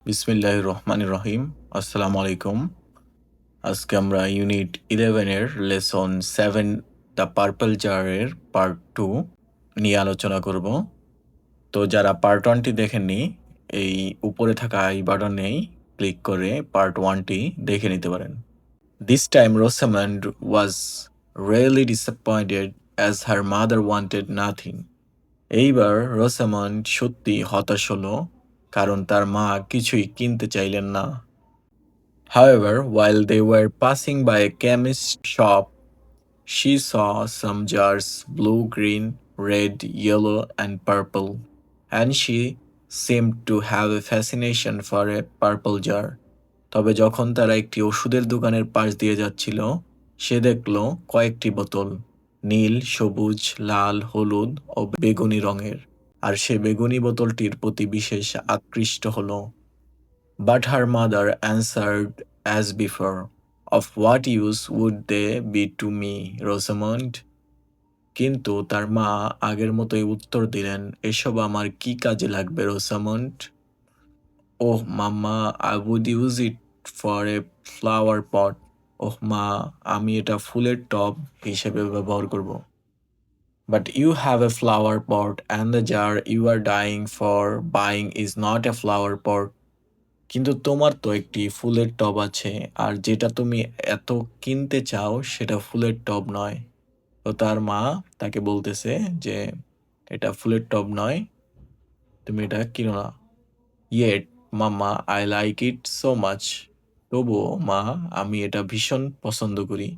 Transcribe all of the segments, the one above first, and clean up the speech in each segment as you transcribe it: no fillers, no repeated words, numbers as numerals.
বিসমিল্লাহির রহমানির রহিম। আসসালামু আলাইকুম। আজকে আমরা ইউনিট 11 এর লেসন 7 দ্য পার্পল জার এর পার্ট 2 নিয়ে আলোচনা করব। তো যারা পার্ট 1 টি দেখেননি, এই উপরে থাকা আই বাটনেই ক্লিক করে পার্ট 1 টি দেখে নিতে পারেন। This time Rosamund was really disappointed as her mother wanted nothing. এইবার রোসামন্ড সত্যি হতাশ হলো, কারণ তার মা কিছুই কিনতে চাইলেন না। However, while they were passing by a chemist shop, she saw some jars blue, green, red, yellow, and purple, and she seemed to have a fascination for a purple jar. তবে যখন তারা একটি ওষুধের দোকানের পাশ দিয়ে যাচ্ছিল, সে দেখল কয়েকটি বোতল, নীল, সবুজ, লাল, হলুদ ও বেগুনি রঙের, আর সে বেগুনি বোতলটির প্রতি বিশেষ আকৃষ্ট হলো। But her mother answered as before, "Of what use would they be to me, Rosamond?" কিন্তু তার মা আগের মতোই উত্তর দিলেন, "এসব আমার কি কাজে লাগবে, রোসামন্ড?" "ওহ মাম্মা, I would use it for a flower pot." ওহ মা, আমি এটা ফুলের টব হিসেবে ব্যবহার করব। "But you have a flower pot and the jar you are dying for buying is not a flower pot." কিন্তু তোমার তো একটি ফুলের টব আছে, আর যেটা তুমি এত কিনতে চাও সেটা ফুলের টব নয়। তো তার মা তাকে বলতেছে যে এটা ফুলের টব নয়, তুমি এটা কিনো না। Yet, mamma, I like it so much. তবুও মা, আমি এটা ভীষণ পছন্দ করি,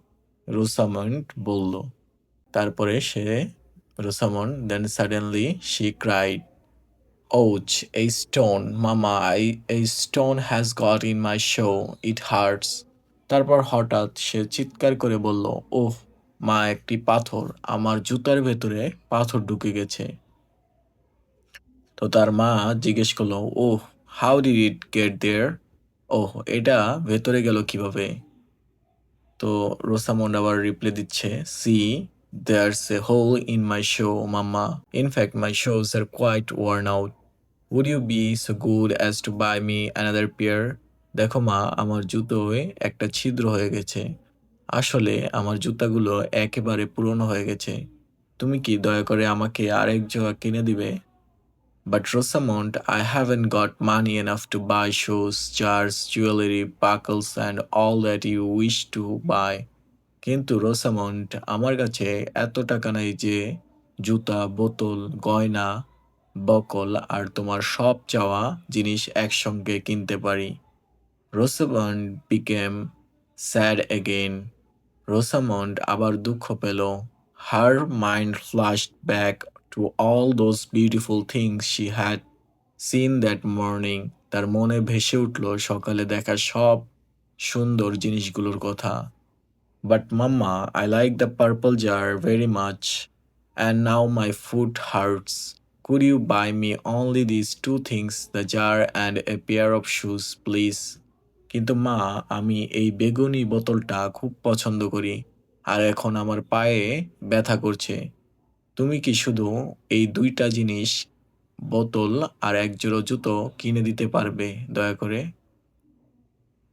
রোসামন্ড বলল। তারপরে রোসামন্ড then suddenly she cried, "Ouch, a stone, Mama, a stone has got in my shoe, it hurts." তারপর হঠাৎ সে চিৎকার করে বলল, "ওহ মা, একটি পাথর, আমার জুতার ভেতরে পাথর ঢুকে গেছে।" তো তার মা জিজ্ঞেস করলো, "ওহ, হাউ ডিড ইট গেট দেয়ার?" ওহ, এটা ভেতরে গেল কিভাবে? তো রোসামন্ড আবার রিপ্লাই দিচ্ছে, "C, there's a hole in my shoe, Mama. In fact, my shoes are quite worn out. Would you be so good as to buy me another pair?" দেখো মা, আমার জুতোয় একটা ছিদ্র হয়ে গেছে। আসলে আমার জুতাগুলো একেবারে পুরনো হয়ে গেছে। তুমি কি দয়া করে আমাকে আরেক জোড়া কিনে দিবে? But Rosamond, I haven't got money enough to buy shoes, jars, jewelry, buckles and all that you wish to buy. কিন্তু রোসামন্ড, আমার কাছে এত টাকা নাই যে জুতা, বোতল, গয়না, বকল আর তোমার সব চাওয়া জিনিস একসঙ্গে কিনতে পারি। রোসামন্ড became sad again. রোসামন্ড আবার দুঃখ পেল। Her mind flashed back to all those beautiful things she had seen that morning. তার মনে ভেসে উঠল সকালে দেখা সব সুন্দর জিনিসগুলোর কথা। But Mama, I like the purple jar very much, and now my foot hurts. Could you buy me only these two things, the jar and a pair of shoes, please? কিন্তু মা, আমি এই বেগুনি বোতলটা খুব পছন্দ করি, আর এখন আমার পায়ে ব্যথা করছে। তুমি কি শুধু এই দুইটা জিনিস, বোতল আর এক জোড়া জুতো কিনে দিতে পারবে দয়া করে?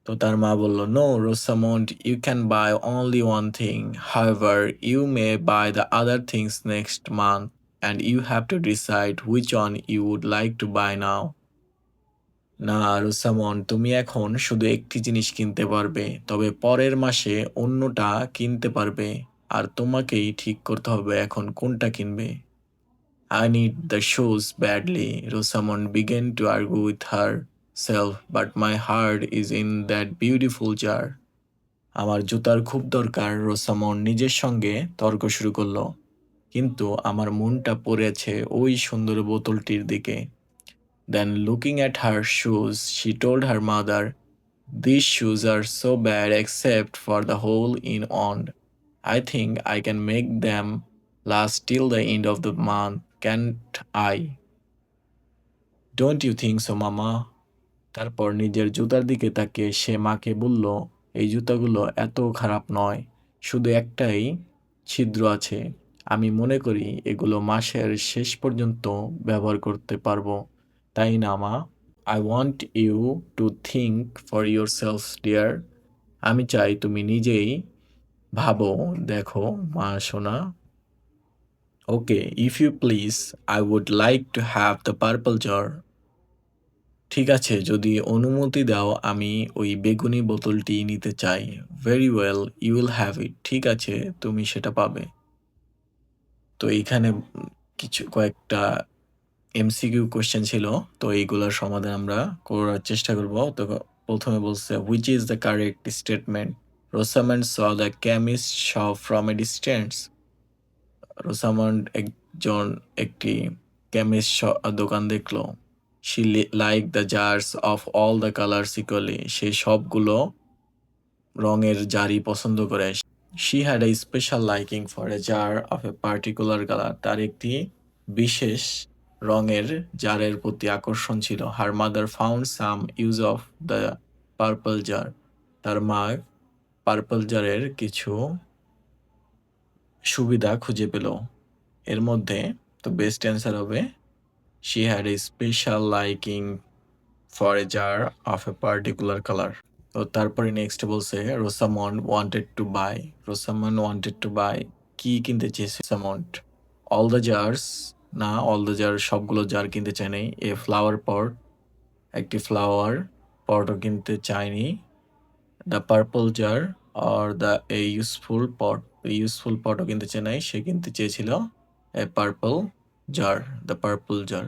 তো তার মা বলল, "No, Rosamond, you can buy only one thing. However, you may buy the other things next month, and you have to decide which one you would like to buy now." না রোসামন্ড, তুমি এখন শুধু একটি জিনিস কিনতে পারবে, তবে পরের মাসে অন্যটা কিনতে পারবে, আর তোমাকেই ঠিক করতে হবে এখন কোনটা কিনবে। I need the shoes badly. Rosamond began to argue with herself, but my heart is in that beautiful jar. আমার জুতার খুব দরকার, রোসামন্ড নিজের সঙ্গে তর্ক শুরু করলো, কিন্তু আমার মনটা পড়েছে ওই সুন্দর বোতলটির দিকে। Then looking at her shoes, she told her mother, "These shoes are so bad except for the hole in on. I think I can make them last till the end of the month, can't I? Don't you think so, Mama?" তারপর নিজের জুতার দিকে তাকিয়ে সে মাকে বলল, "এই জুতাগুলো এত খারাপ নয়, শুধু একটাই ছিদ্র আছে। আমি মনে করি এগুলো মাসের শেষ পর্যন্ত ব্যবহার করতে পারবো, তাই না মা?" I want you to think for yourself, dear. আমি চাই তুমি নিজেই ভাবো, দেখো, মা সোনা। Okay, if you please, I would like to have the purple jar. ঠিক আছে, যদি অনুমতি দাও আমি ওই বেগুনি বোতলটি নিতে চাই। Very well, you will have it. ঠিক আছে, তুমি সেটা পাবে। তো এইখানে কিছু কয়েকটা এমসিকিউ কোয়েশ্চেন ছিল, তো এইগুলোর সমাধান আমরা করার চেষ্টা করব। তো প্রথমে বলছে, which is the correct statement? Rosamond saw the chemist shop from a distance. Rosamond একটি কেমিস্ট দোকান দেখলো। She like the jars of all the colours equally. সে সবগুলো রঙের জারই পছন্দ করে। She had a special liking for a jar of a particular colour. তার একটি বিশেষ রঙের জারের প্রতি আকর্ষণ ছিল। Her mother found some use of the purple jar. তার মা পার্পল জারের কিছু সুবিধা খুঁজে পেল। এর মধ্যে তো বেস্ট অ্যান্সার হবে she had a special liking for a jar of a particular colour. তো তারপরে নেক্সট বলছে, Rosamond wanted to buy. Rosamond wanted to buy কি কিনতে চেয়েছে রোসামন্ড? অল দ্য জার্স, না, অল দ্য জার সবগুলো জার কিনতে চায় নাই। এ ফ্লাওয়ার পট, একটি ফ্লাওয়ার পটও কিনতে চায়নি। The purple jar or the a useful pot, useful পটও কিনতে চায় নাই, সে কিনতে চেয়েছিল a purple jar, the purple jar.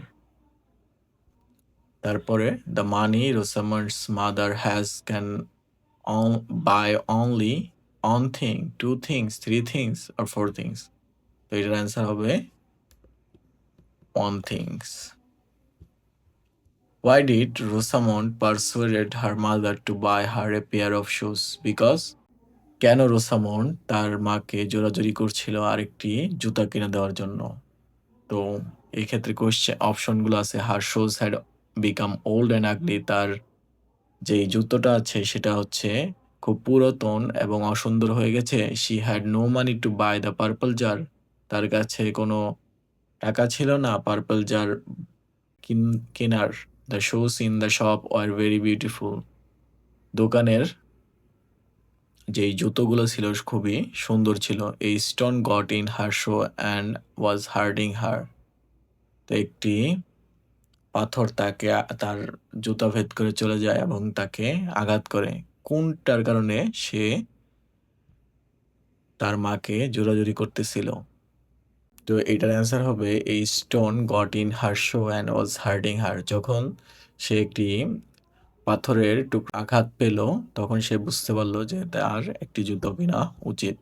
তারপরে the money Rosamond's mother has can buy only one thing, two things, three things or four things? তো এটার অ্যান্সার হবে one things. Why did Rosamond persuaded her mother to buy her a pair of shoes? Because কেন রোসামন্ড তার মাকে জোরাজুরি করছিল আরেকটি জুতা কিনে দেওয়ার জন্য? তো এই ক্ষেত্রে কোশ্চেন অপশনগুলো আছে, her shoes had become old and ugly. তার যেই জুতোটা আছে সেটা হচ্ছে খুব পুরাতন এবং অসুন্দর হয়ে গেছে। She had no money to buy the purple jar. তার কাছে কোনো টাকা ছিল না পার্পল জার কেনার। The shoes in the shop were very beautiful. দোকানের যেই জুতোগুলো ছিল খুবই সুন্দর ছিল। এই stone got in her shoe and was hurting her. তো একটি পাথর তাকে তার জুতা ভেদ করে চলে যায় এবং তাকে আঘাত করে। কোনটার কারণে সে তার মাকে জোরাজুরি করতেছিল? তো এটার অ্যান্সার হবে এই stone got in her shoe and was hurting her. যখন সে একটি পাথরের আঘাত পেল তখন সে বুঝতে পারলো যে তার একটি জুতো কেনা উচিত।